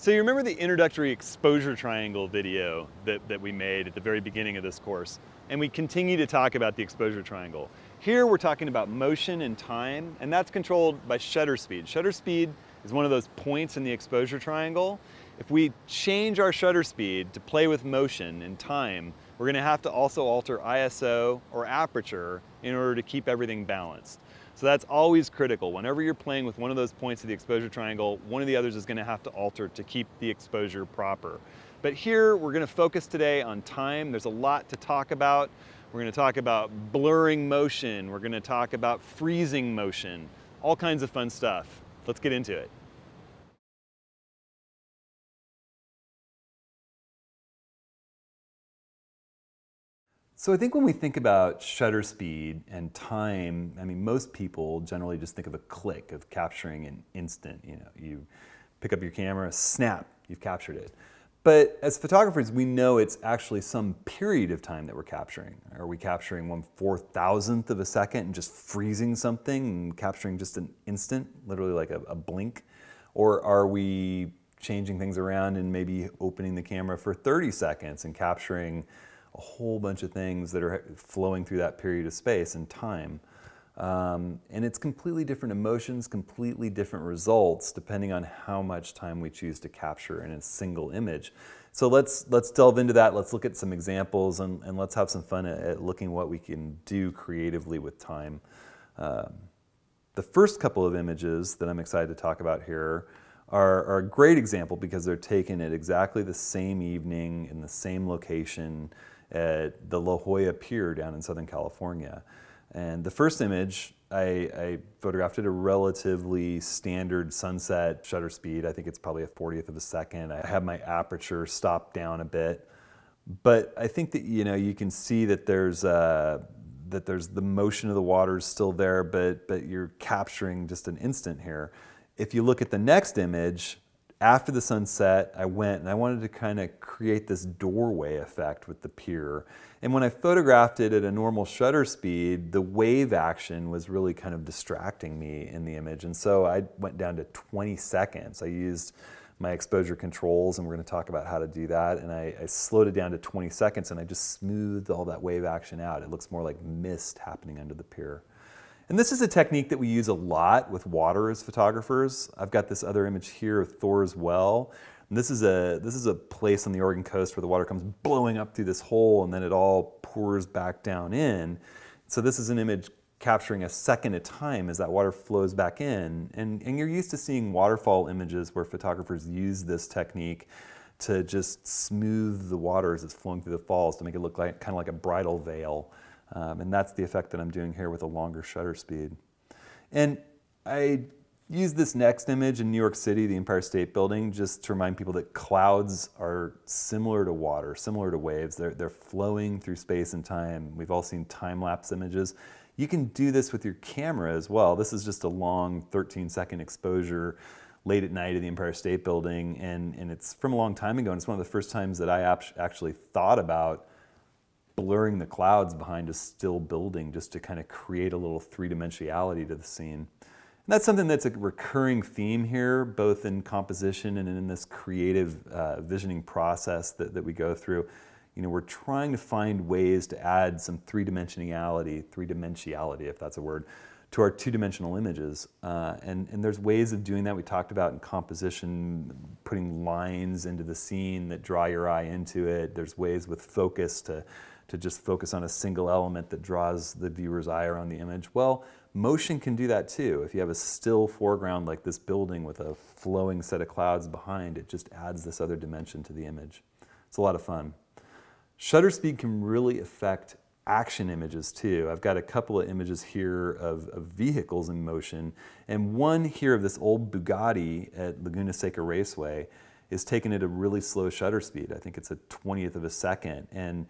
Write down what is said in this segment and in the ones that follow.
So you remember the introductory exposure triangle video that we made at the very beginning of this course? And we continue to talk about the exposure triangle. Here we're talking about motion and time, and that's controlled by shutter speed. Shutter speed is one of those points in the exposure triangle. If we change our shutter speed to play with motion and time, we're gonna have to also alter ISO or aperture in order to keep everything balanced. So that's always critical. Whenever you're playing with one of those points of the exposure triangle, one of the others is gonna have to alter to keep the exposure proper. But here, we're gonna focus today on time. There's a lot to talk about. We're gonna talk about blurring motion. We're gonna talk about freezing motion, all kinds of fun stuff. Let's get into it. So I think when we think about shutter speed and time, I mean, most people generally just think of a click, of capturing an instant. You know, you pick up your camera, snap, you've captured it. But as photographers, we know it's actually some period of time that we're capturing. Are we capturing 1/4000th of a second and just freezing something and capturing just an instant, literally like a blink? Or are we changing things around and maybe opening the camera for 30 seconds and capturing a whole bunch of things that are flowing through that period of space and time? And it's completely different emotions, completely different results, depending on how much time we choose to capture in a single image. So let's delve into that. Let's look at some examples and let's have some fun at looking what we can do creatively with time. The first couple of images that I'm excited to talk about here are a great example because they're taken at exactly the same evening in the same location at the La Jolla Pier down in Southern California. And the first image, I photographed at a relatively standard sunset shutter speed. I think it's probably a 40th of a second. I have my aperture stopped down a bit. But I think that, you know, you can see that there's the motion of the water is still there, but you're capturing just an instant here. If you look at the next image, after the sunset, I went and I wanted to kind of create this doorway effect with the pier. And when I photographed it at a normal shutter speed, the wave action was really kind of distracting me in the image. And so I went down to 20 seconds. I used my exposure controls, and we're going to talk about how to do that. And I slowed it down to 20 seconds, and I just smoothed all that wave action out. It looks more like mist happening under the pier. And this is a technique that we use a lot with water as photographers. I've got this other image here of Thor's Well. And this is a place on the Oregon coast where the water comes blowing up through this hole and then it all pours back down in. So this is an image capturing a second at a time as that water flows back in. And you're used to seeing waterfall images where photographers use this technique to just smooth the water as it's flowing through the falls to make it look like kind of like a bridal veil. And that's the effect that I'm doing here with a longer shutter speed. And I used this next image in New York City, the Empire State Building, just to remind people that clouds are similar to water, similar to waves. They're flowing through space and time. We've all seen time-lapse images. You can do this with your camera as well. This is just a long 13-second exposure late at night at the Empire State Building, and it's from a long time ago, and it's one of the first times that I actually thought about blurring the clouds behind a still building just to kind of create a little three-dimensionality to the scene. And that's something that's a recurring theme here, both in composition and in this creative visioning process that we go through. You know, we're trying to find ways to add some three-dimensionality if that's a word, to our two-dimensional images. And there's ways of doing that we talked about in composition, putting lines into the scene that draw your eye into it. There's ways with focus to just focus on a single element that draws the viewer's eye around the image. Well, motion can do that too. If you have a still foreground like this building with a flowing set of clouds behind, it just adds this other dimension to the image. It's a lot of fun. Shutter speed can really affect action images too. I've got a couple of images here of vehicles in motion, and one here of this old Bugatti at Laguna Seca Raceway is taken at a really slow shutter speed. I think it's a 20th of a second. And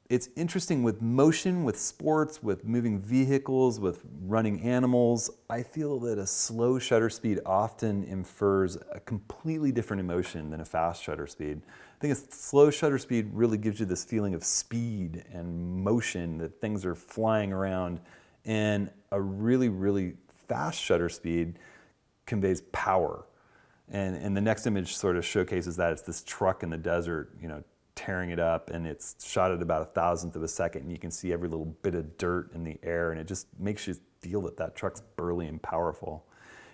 it's interesting with motion, with sports, with moving vehicles, with running animals. I feel that a slow shutter speed often infers a completely different emotion than a fast shutter speed. I think a slow shutter speed really gives you this feeling of speed and motion, that things are flying around, and a really, really fast shutter speed conveys power. And the next image sort of showcases that. It's this truck in the desert, tearing it up, and it's shot at about 1,000th of a second, and you can see every little bit of dirt in the air, and it just makes you feel that that truck's burly and powerful.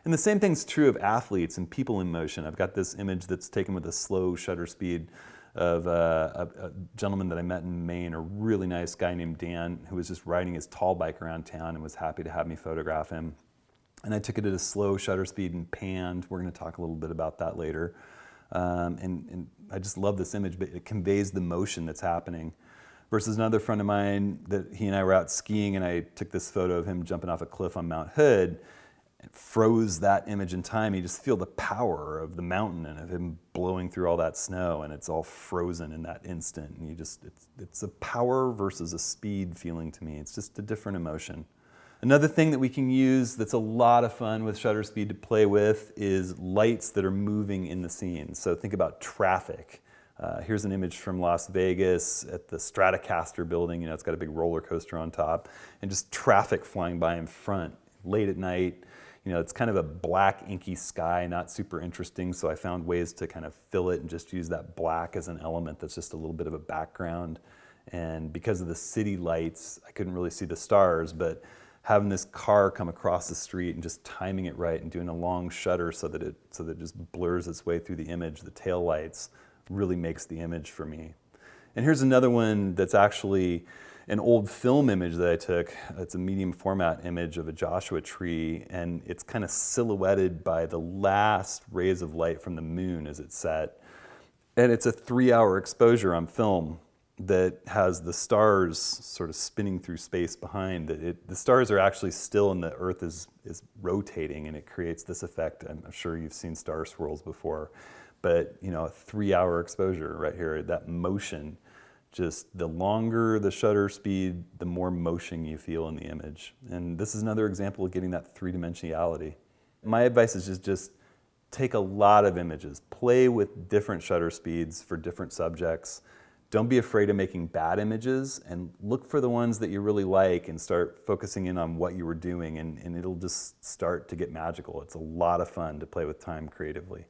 And the same thing's true of athletes and people in motion. I've got this image that's taken with a slow shutter speed of a gentleman that I met in Maine, a really nice guy named Dan, who was just riding his tall bike around town and was happy to have me photograph him. And I took it at a slow shutter speed and panned. We're going to talk a little bit about that later. And I just love this image, but it conveys the motion that's happening. Versus another friend of mine that he and I were out skiing, and I took this photo of him jumping off a cliff on Mount Hood. It froze that image in time. You just feel the power of the mountain and of him blowing through all that snow, and it's all frozen in that instant. And it's a power versus a speed feeling to me. It's just a different emotion. Another thing that we can use that's a lot of fun with shutter speed to play with is lights that are moving in the scene. So think about traffic. Here's an image from Las Vegas at the Stratocaster building. It's got a big roller coaster on top, and just traffic flying by in front late at night. It's kind of a black inky sky, not super interesting, so I found ways to kind of fill it and just use that black as an element that's just a little bit of a background. And because of the city lights, I couldn't really see the stars, but having this car come across the street and just timing it right and doing a long shutter so that it just blurs its way through the image, the tail lights, really makes the image for me. And here's another one that's actually an old film image that I took. It's a medium format image of a Joshua tree, and it's kind of silhouetted by the last rays of light from the moon as it set. And it's a 3-hour exposure on film that has the stars sort of spinning through space behind. The stars are actually still, and the Earth is rotating, and it creates this effect. I'm sure you've seen star swirls before, but a 3-hour exposure right here, that motion, just the longer the shutter speed, the more motion you feel in the image. And this is another example of getting that three-dimensionality. My advice is just take a lot of images, play with different shutter speeds for different subjects. Don't be afraid of making bad images, and look for the ones that you really like and start focusing in on what you were doing, and it'll just start to get magical. It's a lot of fun to play with time creatively.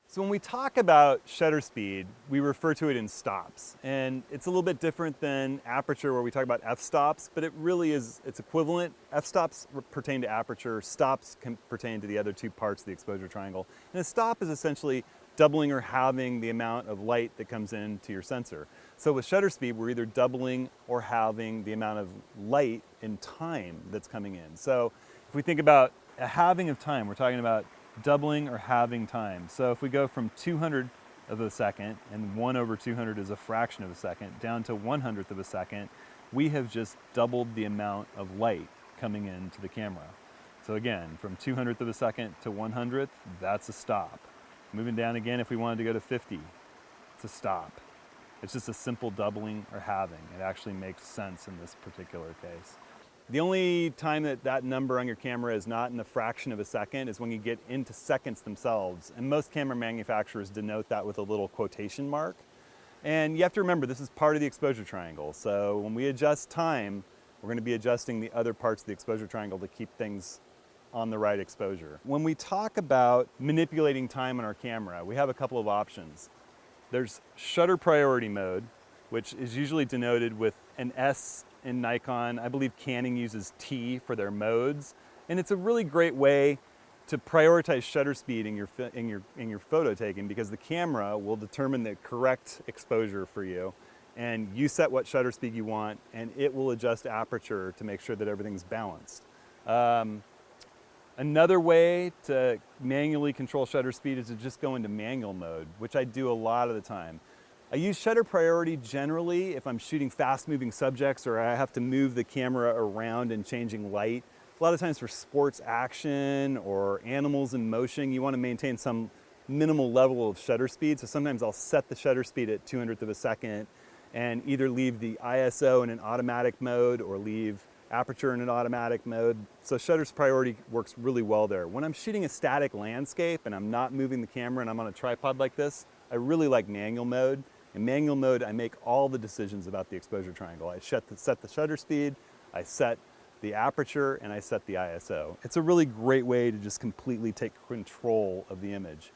So when we talk about shutter speed, we refer to it in stops. And it's a little bit different than aperture, where we talk about f-stops, but it really is, it's equivalent. F-stops pertain to aperture, stops can pertain to the other two parts of the exposure triangle. And a stop is essentially doubling or halving the amount of light that comes into your sensor. So with shutter speed, we're either doubling or halving the amount of light in time that's coming in. So if we think about a halving of time, we're talking about doubling or halving time. So if we go from 200th of a second, and 1/200 is a fraction of a second, down to 100th of a second, we have just doubled the amount of light coming into the camera. So again, from 200th of a second to 100th, that's a stop. Moving down again, if we wanted to go to 50, it's a stop. It's just a simple doubling or halving. It actually makes sense in this particular case. The only time that number on your camera is not in a fraction of a second is when you get into seconds themselves. And most camera manufacturers denote that with a little quotation mark. And you have to remember, this is part of the exposure triangle. So when we adjust time, we're going to be adjusting the other parts of the exposure triangle to keep things on the right exposure. When we talk about manipulating time on our camera, we have a couple of options. There's shutter priority mode, which is usually denoted with an S in Nikon. I believe Canon uses T for their modes, and it's a really great way to prioritize shutter speed in your photo taking, because the camera will determine the correct exposure for you, and you set what shutter speed you want, and it will adjust aperture to make sure that everything's balanced. Another way to manually control shutter speed is to just go into manual mode, which I do a lot of the time. I use shutter priority generally if I'm shooting fast-moving subjects, or I have to move the camera around and changing light. A lot of times for sports action or animals in motion, you want to maintain some minimal level of shutter speed. So sometimes I'll set the shutter speed at 200th of a second and either leave the ISO in an automatic mode or leave aperture in an automatic mode. So shutter's priority works really well there. When I'm shooting a static landscape and I'm not moving the camera and I'm on a tripod like this, I really like manual mode. In manual mode, I make all the decisions about the exposure triangle. I set the shutter speed, I set the aperture and I set the ISO. It's a really great way to just completely take control of the image.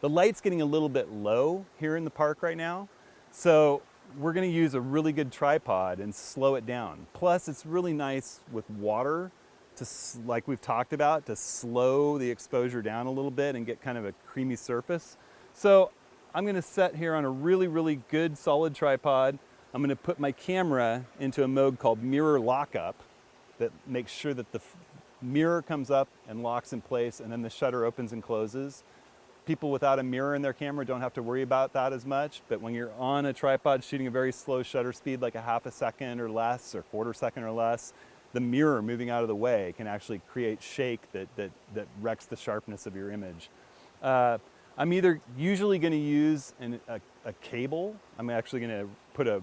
The light's getting a little bit low here in the park right now, so we're gonna use a really good tripod and slow it down. Plus, it's really nice with water to, like we've talked about, to slow the exposure down a little bit and get kind of a creamy surface. So I'm gonna set here on a really, really good solid tripod. I'm gonna put my camera into a mode called mirror lockup that makes sure that the mirror comes up and locks in place, and then the shutter opens and closes. People without a mirror in their camera don't have to worry about that as much, but when you're on a tripod shooting a very slow shutter speed, like a half a second or less, or quarter second or less, the mirror moving out of the way can actually create shake that wrecks the sharpness of your image. I'm either usually going to use a cable. I'm actually going to put a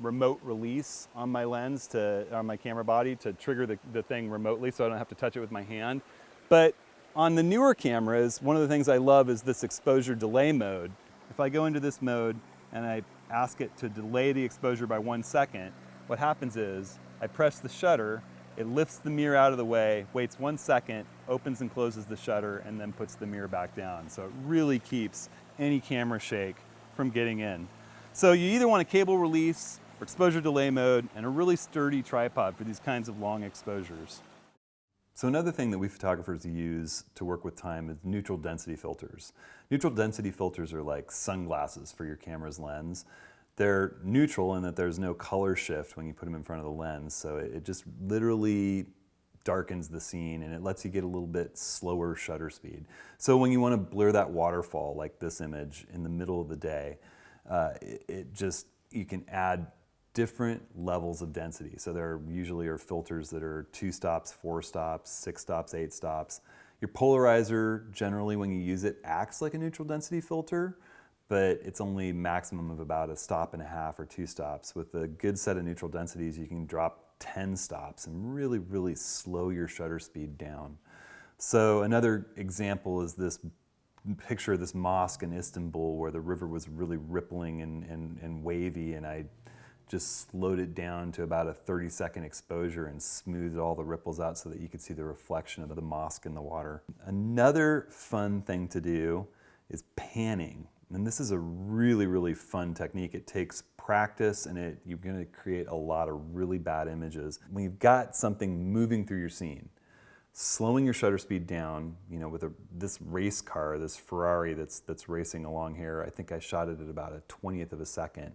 remote release on my lens, on my camera body, to trigger the thing remotely so I don't have to touch it with my hand. But on the newer cameras, one of the things I love is this exposure delay mode. If I go into this mode and I ask it to delay the exposure by 1 second, what happens is I press the shutter, it lifts the mirror out of the way, waits 1 second, opens and closes the shutter, and then puts the mirror back down. So it really keeps any camera shake from getting in. So you either want a cable release or exposure delay mode and a really sturdy tripod for these kinds of long exposures. So another thing that we photographers use to work with time is neutral density filters. Neutral density filters are like sunglasses for your camera's lens. They're neutral in that there's no color shift when you put them in front of the lens, so it just literally darkens the scene and it lets you get a little bit slower shutter speed. So when you want to blur that waterfall like this image in the middle of the day, you can add different levels of density. So there usually are filters that are 2 stops, 4 stops, 6 stops, 8 stops. Your polarizer, generally when you use it, acts like a neutral density filter, but it's only maximum of about 1.5 stops or 2 stops. With a good set of neutral densities, you can drop 10 stops and really, really slow your shutter speed down. So another example is this picture of this mosque in Istanbul where the river was really rippling and wavy, and I just slowed it down to about a 30-second exposure and smoothed all the ripples out so that you could see the reflection of the mosque in the water. Another fun thing to do is panning. And this is a really, really fun technique. It takes practice and you're gonna create a lot of really bad images. When you've got something moving through your scene, slowing your shutter speed down, with this race car, this Ferrari that's racing along here, I think I shot it at about a 20th of a second.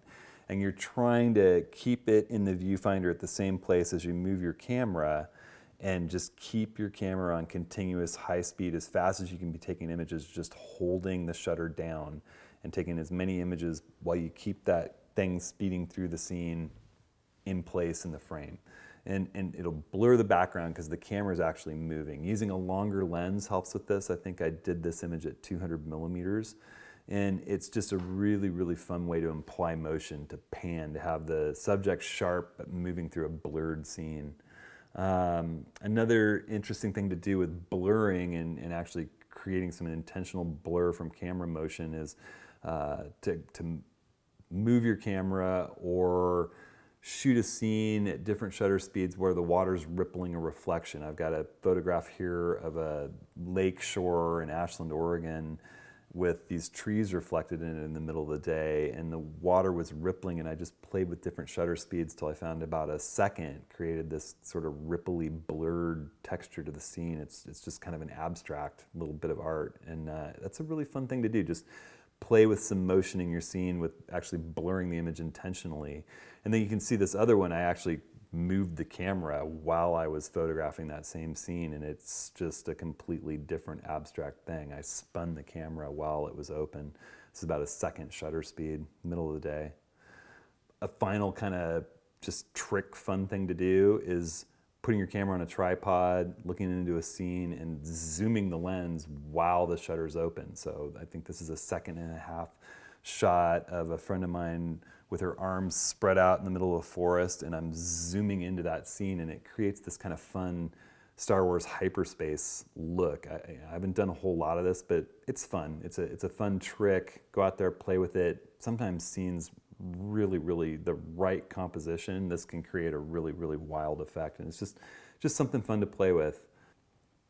And you're trying to keep it in the viewfinder at the same place as you move your camera, and just keep your camera on continuous high speed as fast as you can be taking images, just holding the shutter down and taking as many images while you keep that thing speeding through the scene in place in the frame. And it'll blur the background because the camera is actually moving. Using a longer lens helps with this. I think I did this image at 200 millimeters. And it's just a really, really fun way to imply motion, to pan, to have the subject sharp but moving through a blurred scene. Another interesting thing to do with blurring and actually creating some intentional blur from camera motion is to move your camera or shoot a scene at different shutter speeds where the water's rippling a reflection. I've got a photograph here of a lake shore in Ashland, Oregon, with these trees reflected in it in the middle of the day, and the water was rippling, and I just played with different shutter speeds till I found about a second, created this sort of ripply, blurred texture to the scene. It's just kind of an abstract little bit of art, and that's a really fun thing to do. Just play with some motion in your scene with actually blurring the image intentionally. And then you can see this other one, I actually moved the camera while I was photographing that same scene, and it's just a completely different abstract thing. I spun the camera while it was open. This is about a second shutter speed, middle of the day. A final kind of just trick fun thing to do is putting your camera on a tripod, looking into a scene, and zooming the lens while the shutter's open. So I think this is a 1.5 second shot of a friend of mine with her arms spread out in the middle of a forest, and I'm zooming into that scene, and it creates this kind of fun Star Wars hyperspace look. I haven't done a whole lot of this, but it's fun. It's a fun trick. Go out there, play with it. Sometimes scenes really the right composition, this can create a really wild effect. And it's just something fun to play with.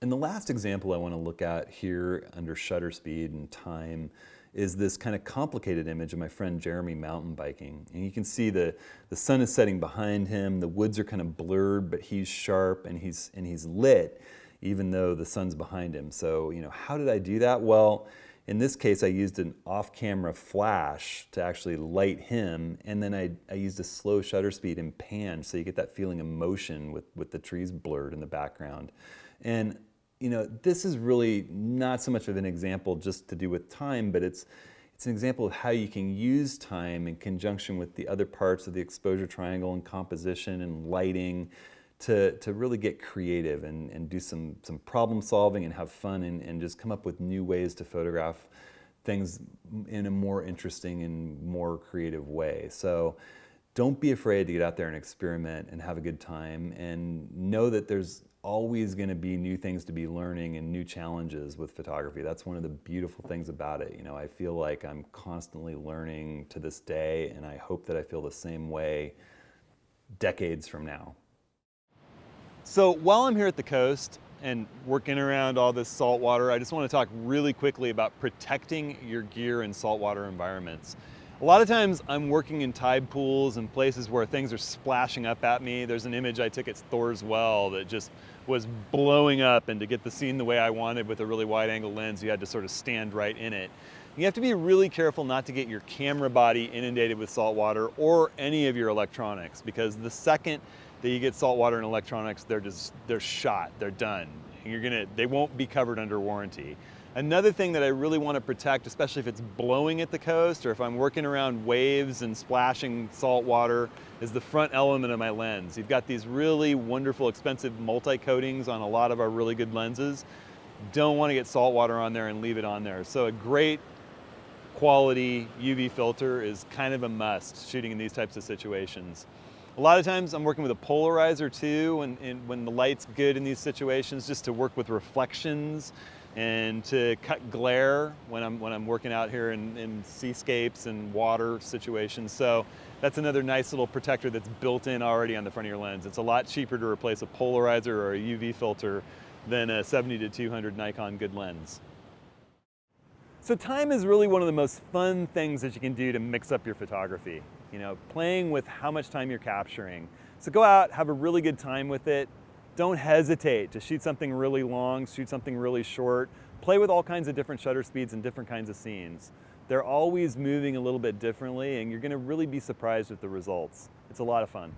And the last example I want to look at here under shutter speed and time is this kind of complicated image of my friend Jeremy mountain biking. And you can see the sun is setting behind him, the woods are kind of blurred, but he's sharp and he's lit even though the sun's behind him. So, you know, how did I do that? Well, in this case, I used an off-camera flash to actually light him, and then I used a slow shutter speed and pan, so you get that feeling of motion with the trees blurred in the background. And you know, this is really not so much of an example just to do with time, but it's an example of how you can use time in conjunction with the other parts of the exposure triangle and composition and lighting to really get creative and do some problem solving and have fun and just come up with new ways to photograph things in a more interesting and more creative way. So don't be afraid to get out there and experiment and have a good time, and know that there's always going to be new things to be learning and new challenges with photography. That's one of the beautiful things about it. You know, I feel like I'm constantly learning to this day, and I hope that I feel the same way decades from now. So while I'm here at the coast and working around all this salt water, I just want to talk really quickly about protecting your gear in saltwater environments. A lot of times I'm working in tide pools and places where things are splashing up at me. There's an image I took at Thor's Well that just was blowing up, and to get the scene the way I wanted with a really wide angle lens, you had to sort of stand right in it. You have to be really careful not to get your camera body inundated with salt water or any of your electronics, because the second that you get salt water in electronics, they're shot, they're done. They won't be covered under warranty. Another thing that I really want to protect, especially if it's blowing at the coast or if I'm working around waves and splashing salt water, is the front element of my lens. You've got these really wonderful, expensive multi-coatings on a lot of our really good lenses. Don't want to get salt water on there and leave it on there. So a great quality UV filter is kind of a must shooting in these types of situations. A lot of times I'm working with a polarizer too, when the light's good in these situations, just to work with reflections and to cut glare when I'm working out here in seascapes and water situations. So that's another nice little protector that's built in already on the front of your lens. It's a lot cheaper to replace a polarizer or a UV filter than a 70 to 200 Nikon good lens. So time is really one of the most fun things that you can do to mix up your photography. You know, playing with how much time you're capturing. So go out, have a really good time with it. Don't hesitate to shoot something really long, shoot something really short. Play with all kinds of different shutter speeds and different kinds of scenes. They're always moving a little bit differently, and you're going to really be surprised with the results. It's a lot of fun.